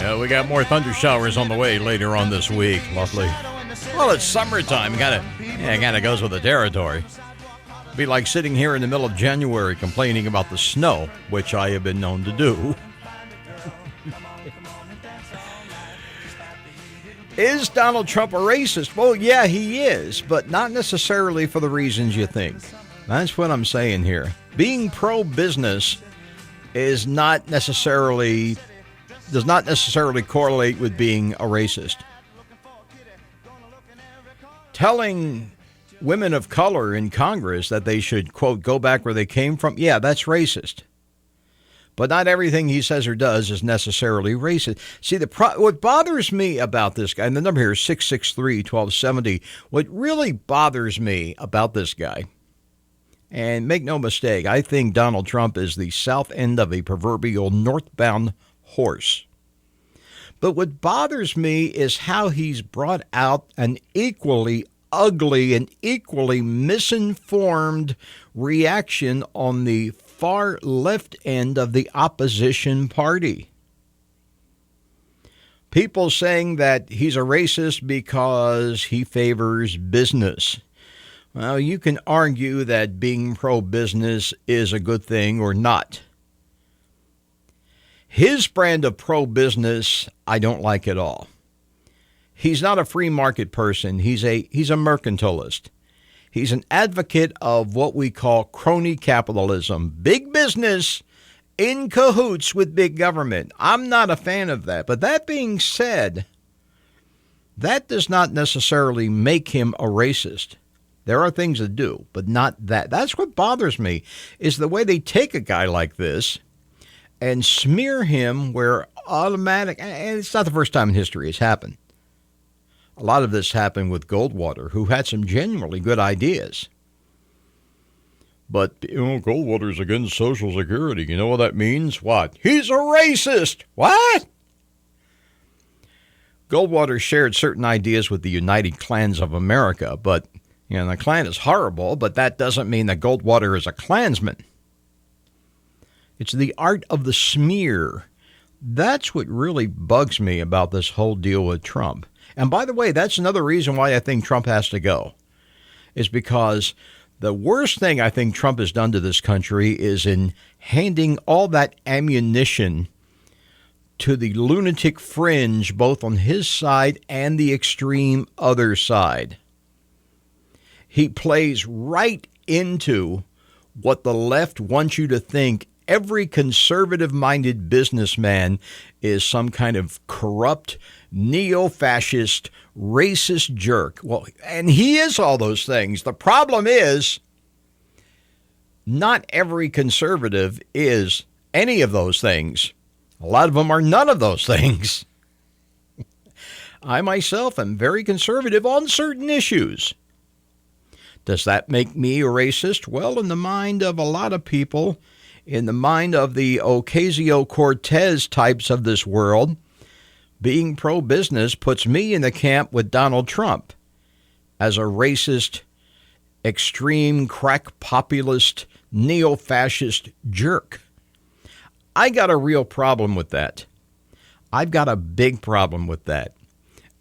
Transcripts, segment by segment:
Yeah, we got more thunder showers on the way later on this week. Lovely. Well, it's summertime. Kind of goes with the territory. Be like sitting here in the middle of January complaining about the snow, which I have been known to do. Is Donald Trump a racist? Well, yeah, he is, but not necessarily for the reasons you think. That's what I'm saying here. Being pro-business does not necessarily correlate with being a racist. Telling women of color in Congress that they should, quote, go back where they came from, yeah, that's racist. But not everything he says or does is necessarily racist. See, what bothers me about this guy, and the number here is 663-1270, what really bothers me about this guy, and make no mistake, I think Donald Trump is the south end of a proverbial northbound horse. But what bothers me is how he's brought out an equally ugly and equally misinformed reaction on the far left end of the opposition party. People saying that he's a racist because he favors business. Well, you can argue that being pro-business is a good thing or not. His brand of pro-business, I don't like at all. He's not a free market person. He's a mercantilist. He's an advocate of what we call crony capitalism. Big business in cahoots with big government. I'm not a fan of that. But that being said, that does not necessarily make him a racist. There are things that do, but not that. That's what bothers me, is the way they take a guy like this and smear him where automatic, and it's not the first time in history it's happened. A lot of this happened with Goldwater, who had some genuinely good ideas. But, Goldwater's against Social Security. You know what that means? What? He's a racist! What? Goldwater shared certain ideas with the United Klans of America, but, the Klan is horrible, but that doesn't mean that Goldwater is a Klansman. It's the art of the smear. That's what really bugs me about this whole deal with Trump. And by the way, that's another reason why I think Trump has to go, is because the worst thing I think Trump has done to this country is in handing all that ammunition to the lunatic fringe, both on his side and the extreme other side. He plays right into what the left wants you to think. Every conservative-minded businessman is some kind of corrupt, neo-fascist, racist jerk. Well, and he is all those things. The problem is, not every conservative is any of those things. A lot of them are none of those things. I myself am very conservative on certain issues. Does that make me a racist? Well, in the mind of a lot of people, in the mind of the Ocasio-Cortez types of this world, being pro-business puts me in the camp with Donald Trump as a racist, extreme, crack populist, neo-fascist jerk. I got a real problem with that. I've got a big problem with that.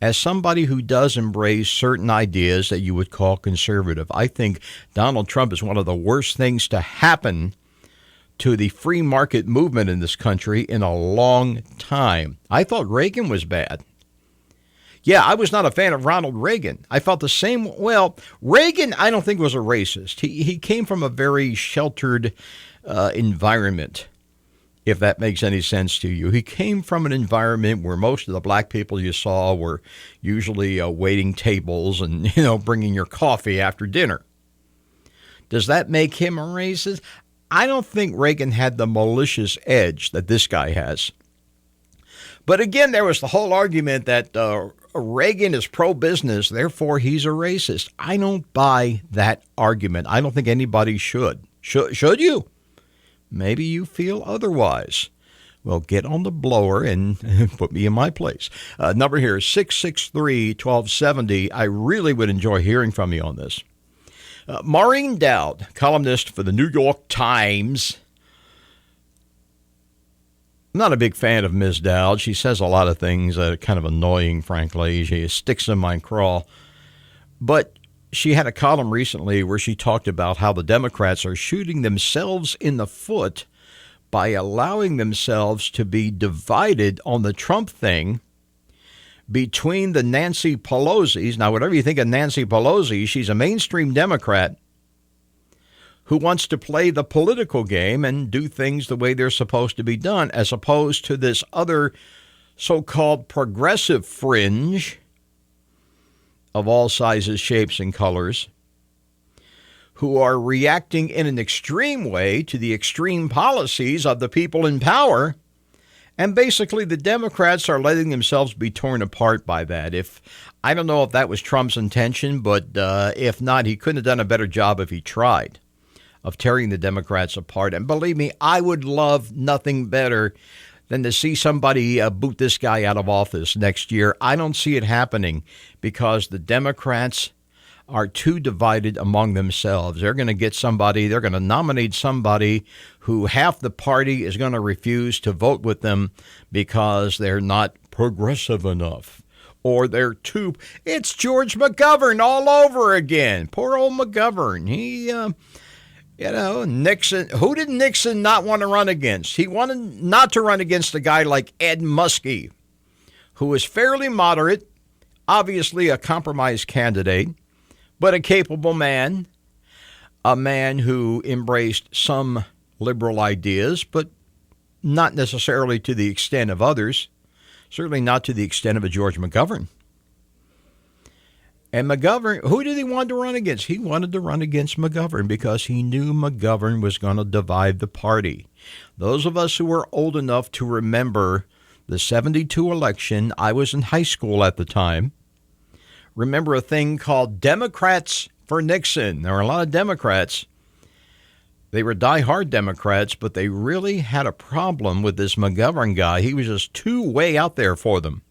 As somebody who does embrace certain ideas that you would call conservative, I think Donald Trump is one of the worst things to happen to the free market movement in this country in a long time. I thought Reagan was bad. Yeah, I was not a fan of Ronald Reagan. I felt the same. Well, Reagan, I don't think was a racist. He came from a very sheltered environment, if that makes any sense to you. He came from an environment where most of the black people you saw were usually waiting tables and, bringing your coffee after dinner. Does that make him a racist? I don't think Reagan had the malicious edge that this guy has. But again, there was the whole argument that Reagan is pro-business, therefore he's a racist. I don't buy that argument. I don't think anybody should. Should you? Maybe you feel otherwise. Well, get on the blower and put me in my place. Number here is 663-1270. I really would enjoy hearing from you on this. Maureen Dowd, columnist for the New York Times. I'm not a big fan of Ms. Dowd. She says a lot of things that are kind of annoying, frankly. She sticks in my craw. But she had a column recently where she talked about how the Democrats are shooting themselves in the foot by allowing themselves to be divided on the Trump thing between the Nancy Pelosi's. Now, whatever you think of Nancy Pelosi, she's a mainstream Democrat who wants to play the political game and do things the way they're supposed to be done, as opposed to this other so-called progressive fringe of all sizes, shapes, and colors, who are reacting in an extreme way to the extreme policies of the people in power. And basically, the Democrats are letting themselves be torn apart by that. I don't know if that was Trump's intention, but if not, he couldn't have done a better job if he tried of tearing the Democrats apart. And believe me, I would love nothing better than to see somebody boot this guy out of office next year. I don't see it happening because the Democrats are too divided among themselves. They're going to get somebody, they're going to nominate somebody who half the party is going to refuse to vote with them because they're not progressive enough. Or they're too, it's George McGovern all over again. Poor old McGovern. He, Nixon, who did Nixon not want to run against? He wanted not to run against a guy like Ed Muskie, who was fairly moderate, obviously a compromise candidate, but a capable man, a man who embraced some liberal ideas, but not necessarily to the extent of others, certainly not to the extent of a George McGovern. And McGovern, who did he want to run against? He wanted to run against McGovern because he knew McGovern was going to divide the party. Those of us who were old enough to remember the 72 election, I was in high school at the time, remember a thing called Democrats for Nixon. There were a lot of Democrats. They were diehard Democrats, but they really had a problem with this McGovern guy. He was just too way out there for them.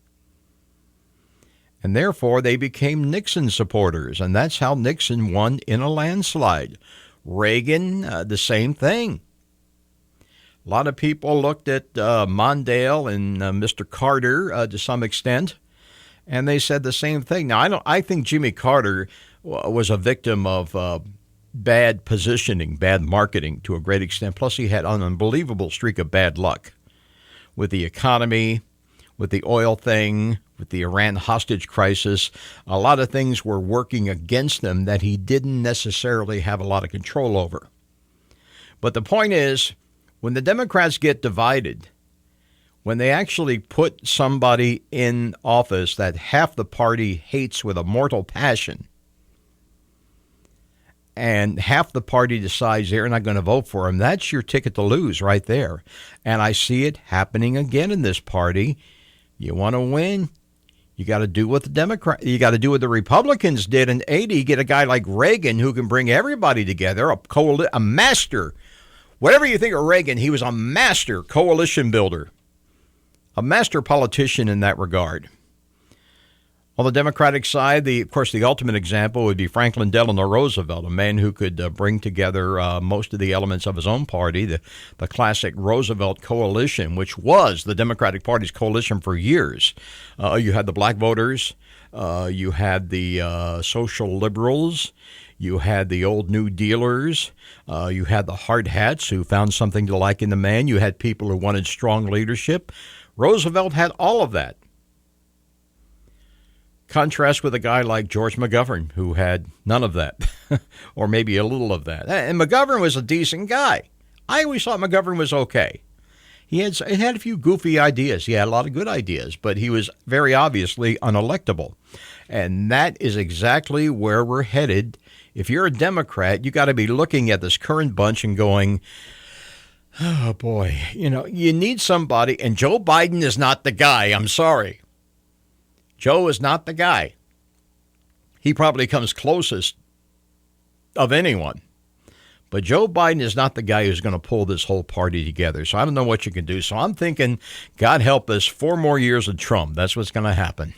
And therefore, they became Nixon supporters, and that's how Nixon won in a landslide. Reagan, the same thing. A lot of people looked at Mondale and Mr. Carter to some extent, and they said the same thing. Now, I think Jimmy Carter was a victim of bad positioning, bad marketing to a great extent. Plus, he had an unbelievable streak of bad luck with the economy, with the oil thing, with the Iran hostage crisis. A lot of things were working against him that he didn't necessarily have a lot of control over. But the point is, when the Democrats get divided, when they actually put somebody in office that half the party hates with a mortal passion, and half the party decides they're not going to vote for him, that's your ticket to lose right there. And I see it happening again in this party. You want to win, you got to do what you got to do what the Republicans did in '80. Get a guy like Reagan who can bring everybody together, a master. Whatever you think of Reagan, he was a master coalition builder, a master politician in that regard. On the Democratic side, of course, the ultimate example would be Franklin Delano Roosevelt, a man who could bring together most of the elements of his own party, the classic Roosevelt coalition, which was the Democratic Party's coalition for years. You had the black voters, you had the social liberals, you had the old New Dealers, you had the hard hats who found something to like in the man, you had people who wanted strong leadership. Roosevelt had all of that. Contrast with a guy like George McGovern, who had none of that, or maybe a little of that. And McGovern was a decent guy. I always thought McGovern was okay. He had a few goofy ideas. He had a lot of good ideas, but he was very obviously unelectable. And that is exactly where we're headed. If you're a Democrat, you got to be looking at this current bunch and going, oh, boy, you need somebody. And Joe Biden is not the guy. I'm sorry. Joe is not the guy. He probably comes closest of anyone. But Joe Biden is not the guy who's going to pull this whole party together. So I don't know what you can do. So I'm thinking, God help us, 4 more years of Trump. That's what's going to happen.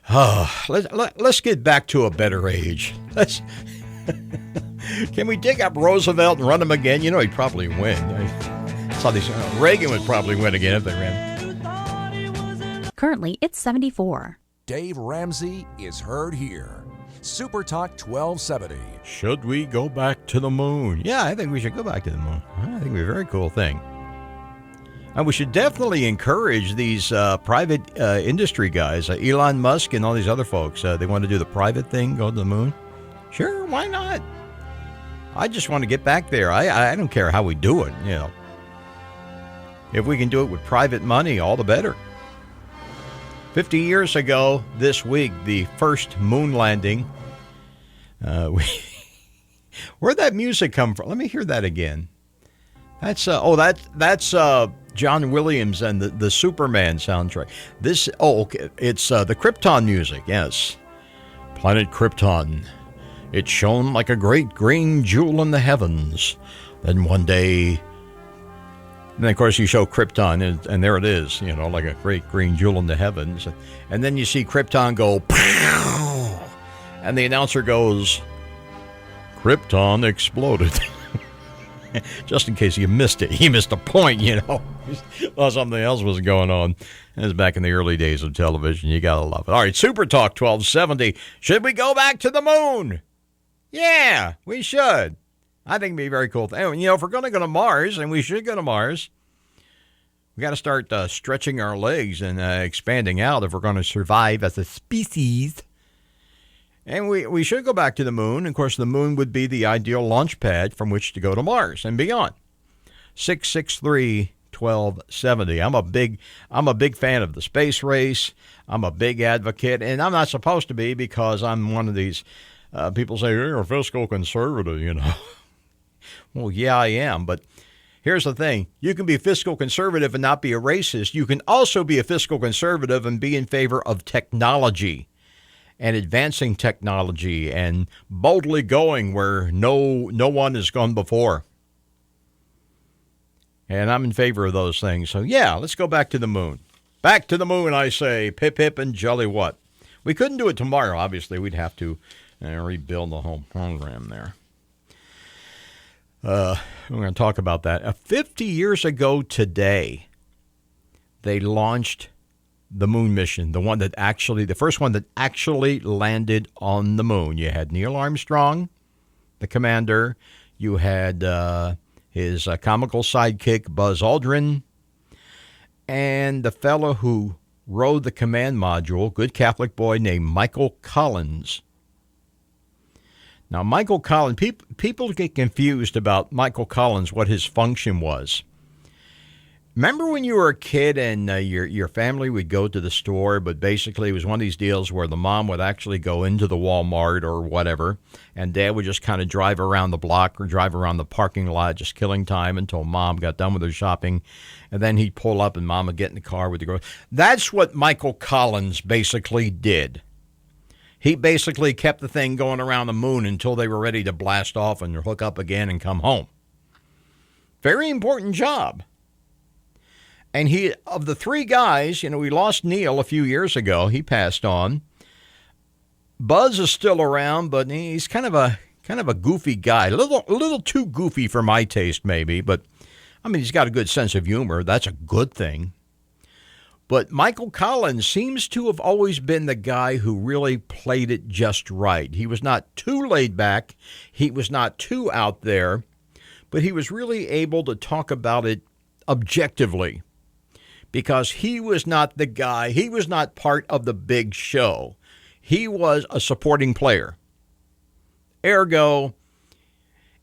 Oh, let's get back to a better age. Can we dig up Roosevelt and run him again? He'd probably win. Saw these. Reagan would probably win again if they ran. Currently, it's 74. Dave Ramsey is heard here. SuperTalk 1270. Should we go back to the moon? Yeah, I think we should go back to the moon. I think it'd be a very cool thing. And we should definitely encourage these private industry guys, Elon Musk and all these other folks. They want to do the private thing, go to the moon. Sure, why not? I just want to get back there. I don't care how we do it, you know. If we can do it with private money, all the better. 50 years ago this week, the first moon landing. Where'd that music come from? Let me hear that again. That's John Williams and the Superman soundtrack. Okay. It's the Krypton music, yes. Planet Krypton. It shone like a great green jewel in the heavens. Then one day, and of course you show Krypton, and there it is, you know, like a great green jewel in the heavens. And then you see Krypton go, pow! And the announcer goes, Krypton exploded. Just in case you missed it. He missed a point, you know. Thought something else was going on. It was back in the early days of television. You got to love it. All right, Super Talk 1270. Should we go back to the moon? Yeah, we should. I think it'd be a very cool thing. You know, if we're going to go to Mars, and we should go to Mars, we got to start stretching our legs and expanding out if we're going to survive as a species. And we should go back to the moon. Of course, the moon would be the ideal launch pad from which to go to Mars and beyond. 663-1270. I'm a big fan of the space race. I'm a big advocate, and I'm not supposed to be because I'm one of these people say, you're a fiscal conservative, you know. Well, yeah, I am, but here's the thing. You can be fiscal conservative and not be a racist. You can also be a fiscal conservative and be in favor of technology and advancing technology and boldly going where no one has gone before. And I'm in favor of those things. So, yeah, let's go back to the moon. Back to the moon, I say. Pip, hip, and jolly what? We couldn't do it tomorrow, obviously. We'd have to rebuild the whole program there. We're going to talk about that. 50 years ago today, they launched the moon mission, the first one that actually landed on the moon. You had Neil Armstrong, the commander. You had his comical sidekick, Buzz Aldrin, and the fellow who rode the command module, good Catholic boy named Michael Collins. Now, Michael Collins, people get confused about Michael Collins, what his function was. Remember when you were a kid and your family would go to the store, but basically it was one of these deals where the mom would actually go into the Walmart or whatever, and dad would just kind of drive around the block or drive around the parking lot, just killing time until mom got done with her shopping, and then he'd pull up and mom would get in the car with the girl. That's what Michael Collins basically did. He basically kept the thing going around the moon until they were ready to blast off and hook up again and come home. Very important job. And of the three guys, we lost Neil a few years ago. He passed on. Buzz is still around, but he's kind of a goofy guy. A little too goofy for my taste, maybe. But I mean, he's got a good sense of humor. That's a good thing. But Michael Collins seems to have always been the guy who really played it just right. He was not too laid back. He was not too out there. But he was really able to talk about it objectively. Because he was not the guy, he was not part of the big show. He was a supporting player. Ergo,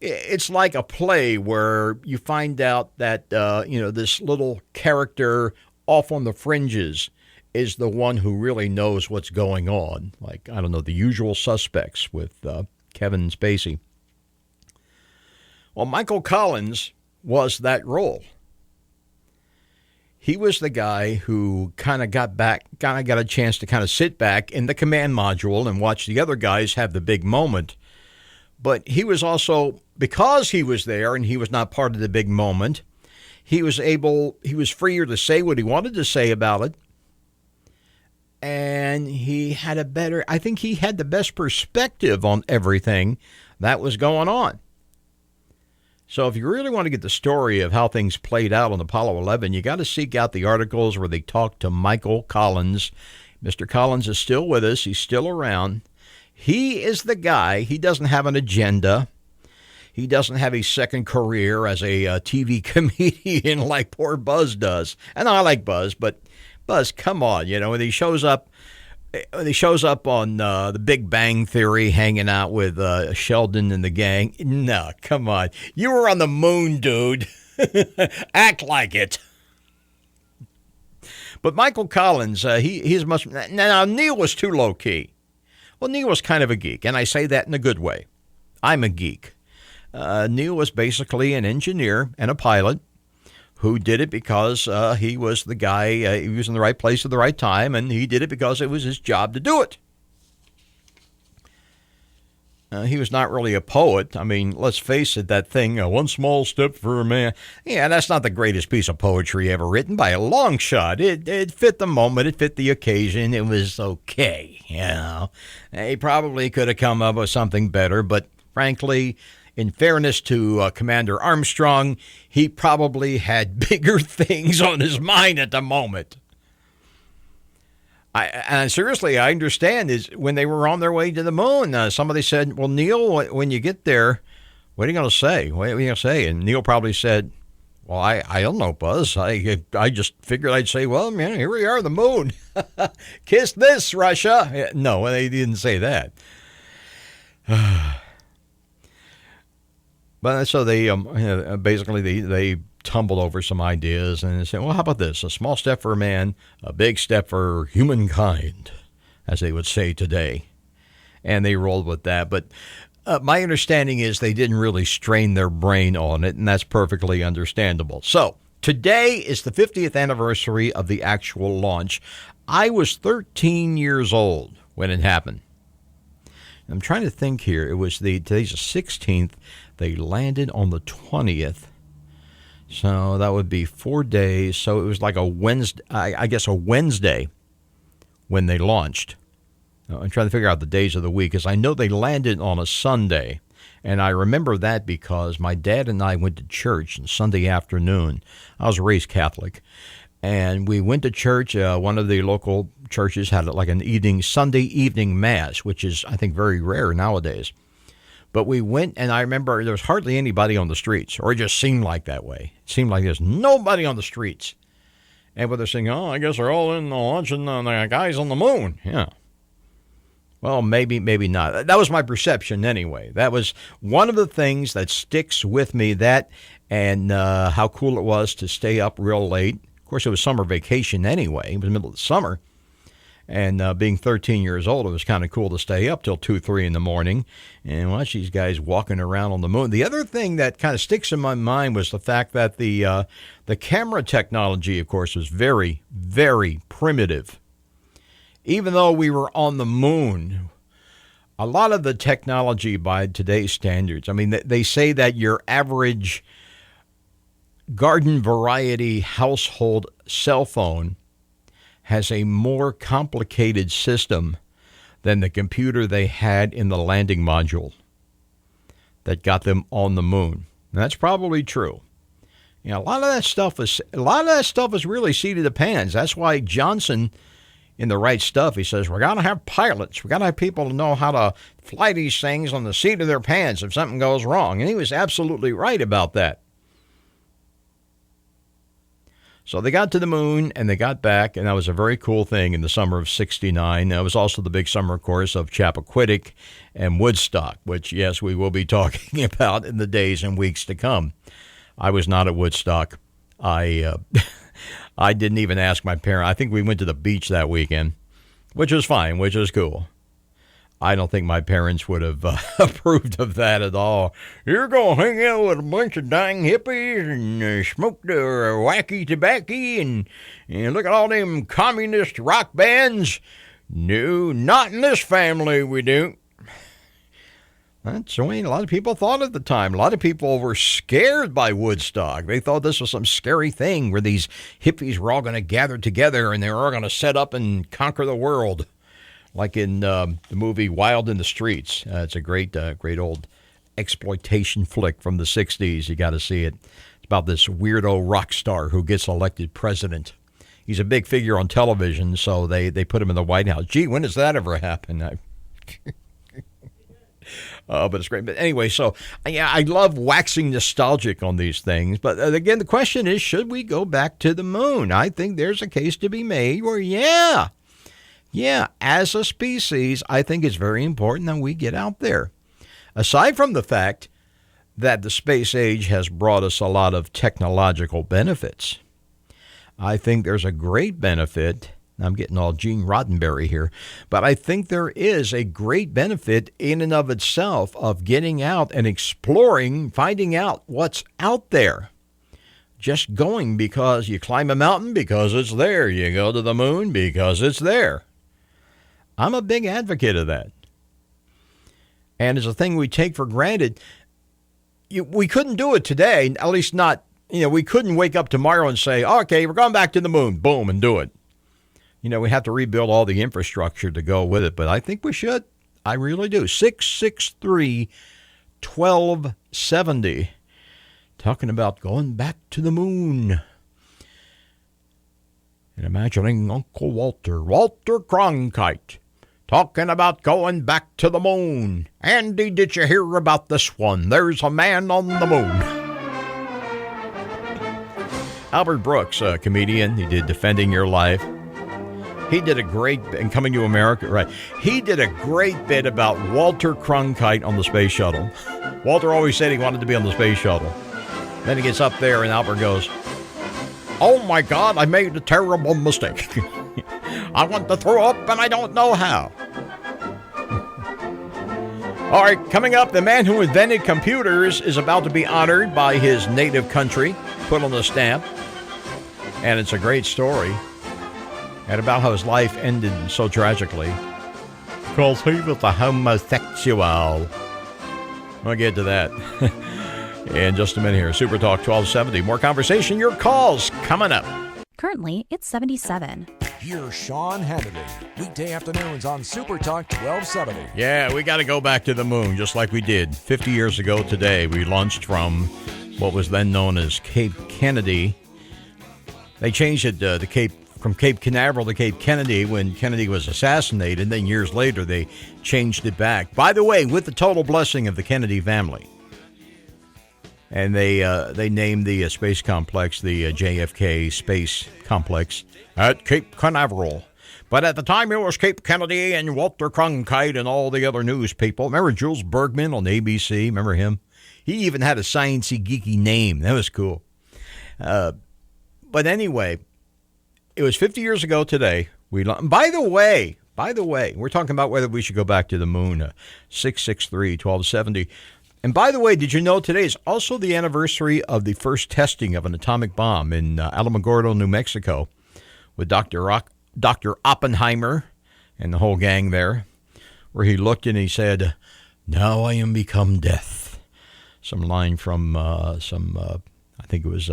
it's like a play where you find out that, this little character off on the fringes is the one who really knows what's going on. Like, I don't know, The Usual Suspects with Kevin Spacey. Well, Michael Collins was that role. He was the guy who kind of got a chance to kind of sit back in the command module and watch the other guys have the big moment. But he was also, because he was there and he was not part of the big moment, he was freer to say what he wanted to say about it. And he had I think he had the best perspective on everything that was going on. So if you really want to get the story of how things played out on Apollo 11, you got to seek out the articles where they talk to Michael Collins. Mr. Collins is still with us. He's still around. He is the guy. He doesn't have an agenda. He doesn't have a second career as a TV comedian like poor Buzz does. And I like Buzz, but Buzz, come on, when he shows up on the Big Bang Theory hanging out with Sheldon and the gang. No, come on. You were on the moon, dude. Act like it. But Michael Collins, he's much. Now, Neil was too low key. Well, Neil was kind of a geek, and I say that in a good way. I'm a geek. Neil was basically an engineer and a pilot who did it because he was the guy, he was in the right place at the right time, and he did it because it was his job to do it. He was not really a poet. I mean, let's face it, that thing, one small step for a man. Yeah, that's not the greatest piece of poetry ever written by a long shot. It fit the moment. It fit the occasion. It was okay, He probably could have come up with something better, but frankly, in fairness to Commander Armstrong, he probably had bigger things on his mind at the moment. And seriously, I understand is when they were on their way to the moon, somebody said, well, Neil, when you get there, what are you going to say? What are you going to say? And Neil probably said, well, I don't know, Buzz. I just figured I'd say, well, man, here we are, the moon. Kiss this, Russia. No, they didn't say that. But so they basically they tumbled over some ideas and said, well, how about this? A small step for a man, a big step for humankind, as they would say today. And they rolled with that. But my understanding is they didn't really strain their brain on it, and that's perfectly understandable. So today is the 50th anniversary of the actual launch. I was 13 years old when it happened. I'm trying to think here. It was today's the 16th. They landed on the 20th. So that would be 4 days. So it was like a Wednesday, I guess a Wednesday when they launched. I'm trying to figure out the days of the week because I know they landed on a Sunday. And I remember that because my dad and I went to church on Sunday afternoon. I was raised Catholic. And we went to church. One of the local churches had like an Sunday evening mass, which is, I think, very rare nowadays. But we went, and I remember there was hardly anybody on the streets, or it just seemed like that way. It seemed like there's nobody on the streets. And they're saying, oh, I guess they're all in launching the guys on the moon. Yeah. Well, maybe not. That was my perception anyway. That was one of the things that sticks with me, that and how cool it was to stay up real late. Of course, it was summer vacation anyway. It was the middle of the summer. And being 13 years old, it was kind of cool to stay up till 2, 3 in the morning and watch these guys walking around on the moon. The other thing that kind of sticks in my mind was the fact that the camera technology, of course, was very, very primitive. Even though we were on the moon, a lot of the technology by today's standards, I mean, they say that your average garden variety household cell phone has a more complicated system than the computer they had in the landing module that got them on the moon. And that's probably true. You know, a lot of that stuff is really seat of the pants. That's why Johnson, in the right stuff, he says, we're going to have pilots. We're going to have people to know how to fly these things on the seat of their pants if something goes wrong. And he was absolutely right about that. So they got to the moon and they got back, and that was a very cool thing in the summer of '69. That was also the big summer, of course, of Chappaquiddick and Woodstock, which, yes, we will be talking about in the days and weeks to come. I was not at Woodstock. I didn't even ask my parents. I think we went to the beach that weekend, which was fine, which was cool. I don't think my parents would have approved of that at all. You're going to hang out with a bunch of dang hippies and smoke the wacky tobacco and look at all them communist rock bands? No, not in this family we do. That's the way a lot of people thought at the time. A lot of people were scared by Woodstock. They thought this was some scary thing where these hippies were all going to gather together and they were all going to set up and conquer the world. Like in the movie Wild in the Streets. It's a great old exploitation flick from the 60s. You got to see it. It's about this weirdo rock star who gets elected president. He's a big figure on television, so they put him in the White House. Gee, when does that ever happen? But it's great. But anyway, so yeah, I love waxing nostalgic on these things. But again, the question is, should we go back to the moon? I think there's a case to be made where, yeah, as a species, I think it's very important that we get out there. Aside from the fact that the space age has brought us a lot of technological benefits, I think there's a great benefit. I'm getting all Gene Roddenberry here, but I think there is a great benefit in and of itself of getting out and exploring, finding out what's out there. Just going because you climb a mountain because it's there. You go to the moon because it's there. I'm a big advocate of that. And it's a thing we take for granted. We couldn't do it today, at least not. We couldn't wake up tomorrow and say, okay, we're going back to the moon, boom, and do it. We have to rebuild all the infrastructure to go with it, but I think we should. I really do. 663-1270. Talking about going back to the moon. And imagining Uncle Walter Cronkite, talking about going back to the moon. Andy, did you hear about this one? There's a man on the moon. Albert Brooks, a comedian, he did Defending Your Life. He did a great, and Coming to America, right? He did a great bit about Walter Cronkite on the space shuttle. Walter always said he wanted to be on the space shuttle. Then he gets up there and Albert goes, oh my God, I made a terrible mistake. I want to throw up and I don't know how. All right, coming up, the man who invented computers is about to be honored by his native country, put on a stamp. And it's a great story. And about how his life ended so tragically. Because he was a homosexual. We'll get to that in just a minute here. SuperTalk 1270. More conversation, your calls coming up. Currently, it's 77. Here's Sean Hannity, weekday afternoons on SuperTalk 1270. Yeah, we got to go back to the moon just like we did 50 years ago today. We launched from what was then known as Cape Kennedy. They changed it from Cape Canaveral to Cape Kennedy when Kennedy was assassinated. Then years later, they changed it back. By the way, with the total blessing of the Kennedy family. And they named the space complex the JFK Space Complex at Cape Canaveral. But at the time, it was Cape Kennedy and Walter Cronkite and all the other news people. Remember Jules Bergman on ABC? Remember him? He even had a sciencey, geeky name. That was cool. But anyway, it was 50 years ago today. By the way, we're talking about whether we should go back to the moon. 663-1270. And by the way, did you know today is also the anniversary of the first testing of an atomic bomb in Alamogordo, New Mexico, with Dr. Oppenheimer and the whole gang there, where he looked and he said, "Now I am become death." Some line from I think it was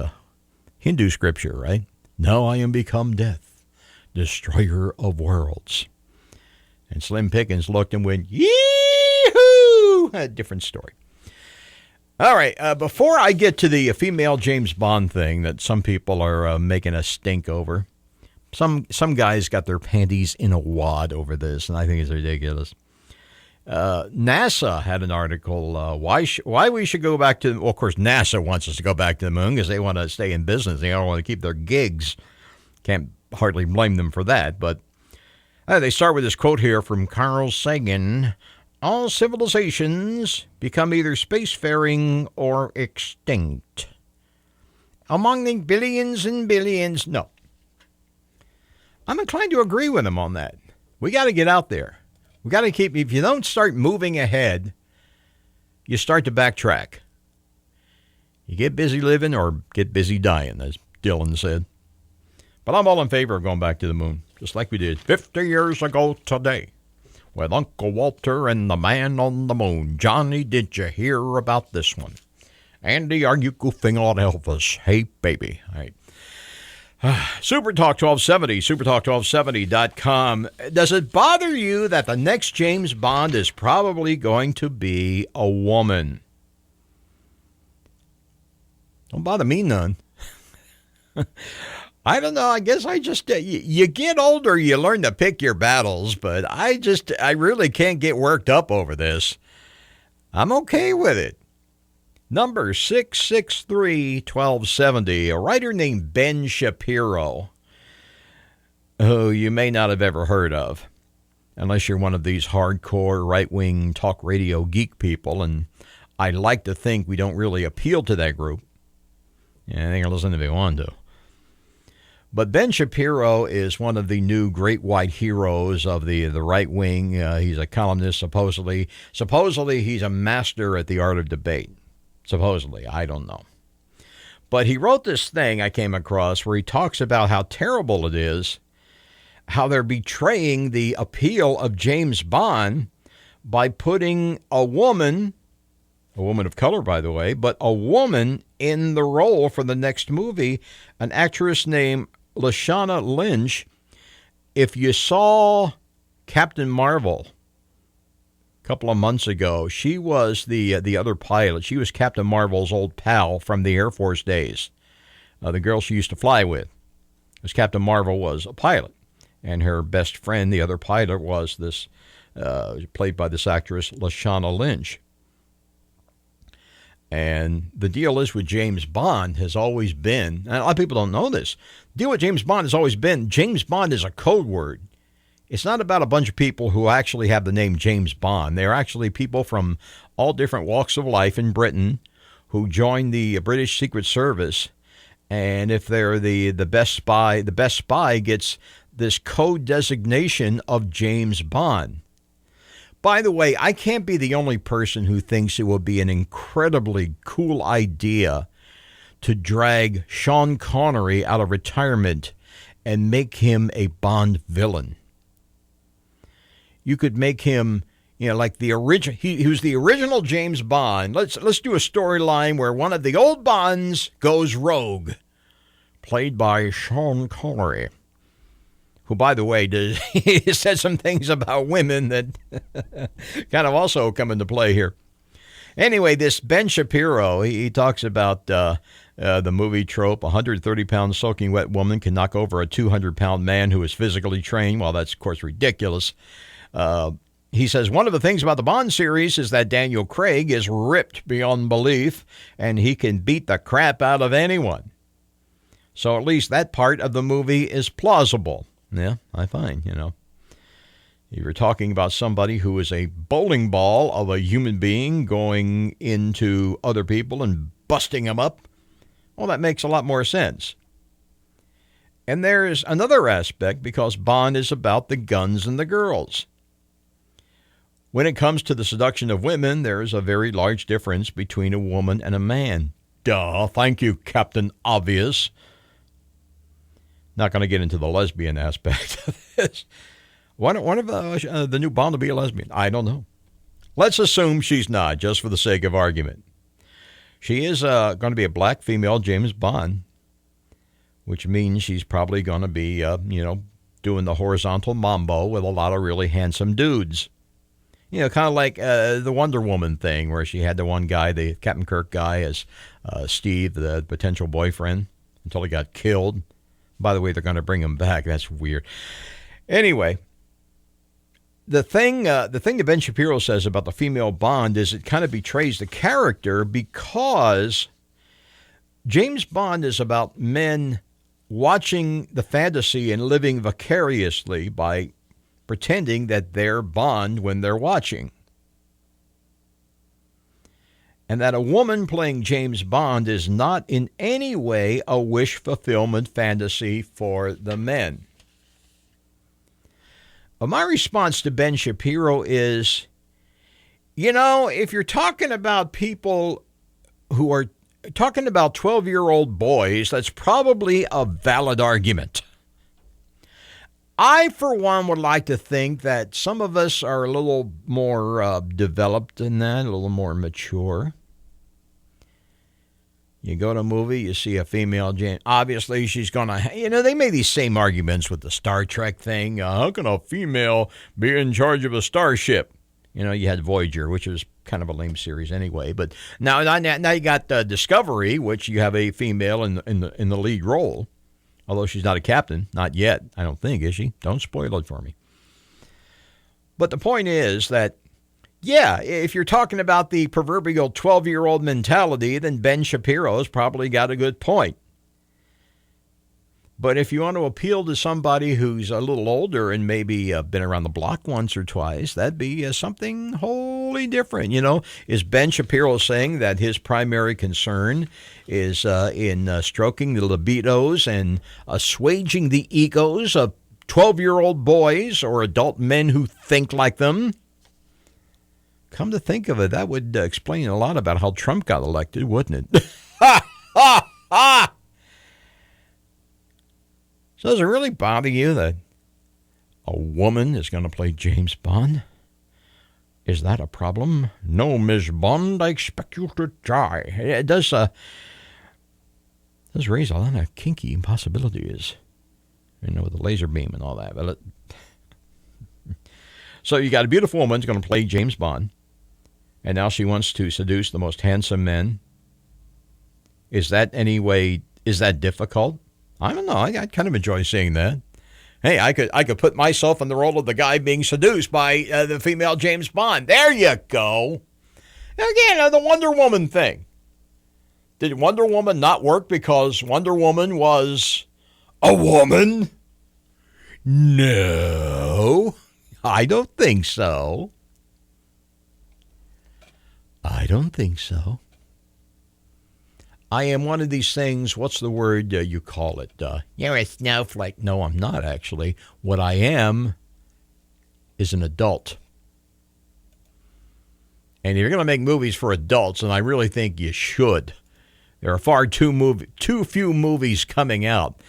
Hindu scripture, right? Now I am become death, destroyer of worlds. And Slim Pickens looked and went, yee-hoo! A different story. All right, before I get to the female James Bond thing that some people are making a stink over, some guys got their panties in a wad over this, and I think it's ridiculous. NASA had an article, why we should go back to, well, of course, NASA wants us to go back to the moon because they want to stay in business. They don't want to keep their gigs. Can't hardly blame them for that, but they start with this quote here from Carl Sagan. All civilizations become either spacefaring or extinct. Among the billions and billions, no. I'm inclined to agree with him on that. We got to get out there. We got to keep, if you don't start moving ahead, you start to backtrack. You get busy living or get busy dying, as Dylan said. But I'm all in favor of going back to the moon, just like we did 50 years ago today with Uncle Walter and the man on the moon. Johnny, did you hear about this one? Andy, are you goofing on Elvis? Hey, baby. All right. SuperTalk 1270, supertalk1270.com. Does it bother you that the next James Bond is probably going to be a woman? Don't bother me none. I don't know. I guess I just, you get older, you learn to pick your battles, but I really can't get worked up over this. I'm okay with it. Number 663-1270, a writer named Ben Shapiro, who you may not have ever heard of, unless you're one of these hardcore right-wing talk radio geek people, and I like to think we don't really appeal to that group. Yeah, they can listen if they want to. But Ben Shapiro is one of the new great white heroes of the right wing. He's a columnist, supposedly. Supposedly, he's a master at the art of debate. Supposedly, I don't know. But he wrote this thing I came across where he talks about how terrible it is, how they're betraying the appeal of James Bond by putting a woman of color, by the way, but a woman in the role for the next movie, an actress named Lashana Lynch. If you saw Captain Marvel a couple of months ago, she was the other pilot. She was Captain Marvel's old pal from the Air Force days, the girl she used to fly with. Because Captain Marvel was a pilot, and her best friend, the other pilot, was this played by this actress Lashana Lynch. And the deal is with James Bond has always been, and a lot of people don't know this, the deal with James Bond has always been, James Bond is a code word. It's not about a bunch of people who actually have the name James Bond. They're actually people from all different walks of life in Britain who join the British Secret Service. And if they're the best spy gets this code designation of James Bond. By the way, I can't be the only person who thinks it would be an incredibly cool idea to drag Sean Connery out of retirement and make him a Bond villain. You could make him, like the original. He was the original James Bond. Let's do a storyline where one of the old Bonds goes rogue, played by Sean Connery, who, by the way, he said some things about women that kind of also come into play here. Anyway, this Ben Shapiro, he talks about the movie trope, a 130-pound soaking wet woman can knock over a 200-pound man who is physically trained. Well, that's, of course, ridiculous. He says, one of the things about the Bond series is that Daniel Craig is ripped beyond belief, and he can beat the crap out of anyone. So at least that part of the movie is plausible. Yeah, I find, You were talking about somebody who is a bowling ball of a human being going into other people and busting them up. Well, that makes a lot more sense. And there's another aspect because Bond is about the guns and the girls. When it comes to the seduction of women, there is a very large difference between a woman and a man. Duh, thank you, Captain Obvious. Not going to get into the lesbian aspect of this. One of the new Bond will be a lesbian. I don't know. Let's assume she's not, just for the sake of argument. She is going to be a black female James Bond, which means she's probably going to be, doing the horizontal mambo with a lot of really handsome dudes. Kind of like the Wonder Woman thing, where she had the one guy, the Captain Kirk guy, as Steve, the potential boyfriend, until he got killed. By the way, they're going to bring him back. That's weird. Anyway, the thing that Ben Shapiro says about the female Bond is it kind of betrays the character because James Bond is about men watching the fantasy and living vicariously by pretending that they're Bond when they're watching. And that a woman playing James Bond is not in any way a wish fulfillment fantasy for the men. But my response to Ben Shapiro is, if you're talking about people who are talking about 12-year-old boys, that's probably a valid argument. I, for one, would like to think that some of us are a little more developed than that, a little more mature. You go to a movie, you see a female James. Obviously, she's going to, they made these same arguments with the Star Trek thing. How can a female be in charge of a starship? You had Voyager, which was kind of a lame series anyway. But now you got Discovery, which you have a female in the lead role, although she's not a captain, not yet. I don't think, is she? Don't spoil it for me. But the point is that, yeah, if you're talking about the proverbial 12-year-old mentality, then Ben Shapiro's probably got a good point. But if you want to appeal to somebody who's a little older and maybe been around the block once or twice, that'd be something wholly different. Is Ben Shapiro saying that his primary concern is in stroking the libidos and assuaging the egos of 12-year-old boys or adult men who think like them? Come to think of it, that would explain a lot about how Trump got elected, wouldn't it? Ha! Ha! Ha! So does it really bother you that a woman is going to play James Bond? Is that a problem? No, Miss Bond, I expect you to die. It does raise a lot of kinky possibilities, with the laser beam and all that. But so you got a beautiful woman who's going to play James Bond, and now she wants to seduce the most handsome men. Is that difficult? I don't know. I kind of enjoy seeing that. Hey, I could put myself in the role of the guy being seduced by the female James Bond. There you go. Again, the Wonder Woman thing. Did Wonder Woman not work because Wonder Woman was a woman? No, I don't think so. I don't think so. I am one of these things, what's the word you call it? You're a snowflake. No, I'm not actually. What I am is an adult. And if you're going to make movies for adults, and I really think you should, there are far too few movies coming out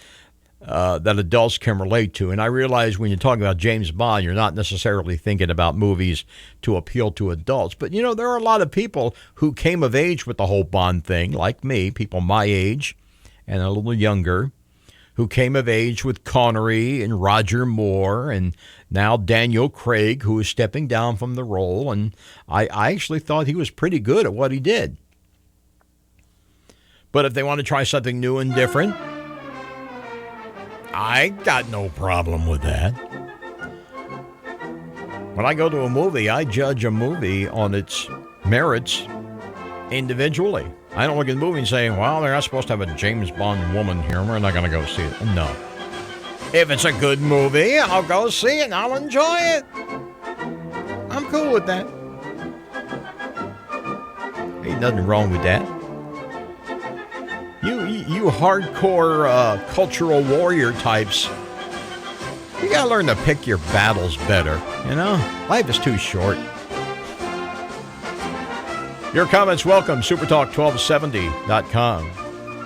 that adults can relate to. And I realize when you're talking about James Bond, you're not necessarily thinking about movies to appeal to adults. But, there are a lot of people who came of age with the whole Bond thing, like me, people my age and a little younger, who came of age with Connery and Roger Moore and now Daniel Craig, who is stepping down from the role. And I actually thought he was pretty good at what he did. But if they want to try something new and different, I got no problem with that. When I go to a movie, I judge a movie on its merits individually. I don't look at the movie and say, well, they're not supposed to have a James Bond woman here. We're not going to go see it. No. If it's a good movie, I'll go see it and I'll enjoy it. I'm cool with that. Ain't nothing wrong with that. You hardcore cultural warrior types, you got to learn to pick your battles better, Life is too short. Your comments welcome, SuperTalk1270.com.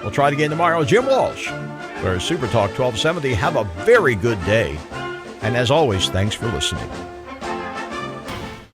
We'll try it again tomorrow. Jim Walsh for SuperTalk 1270. Have a very good day. And as always, thanks for listening.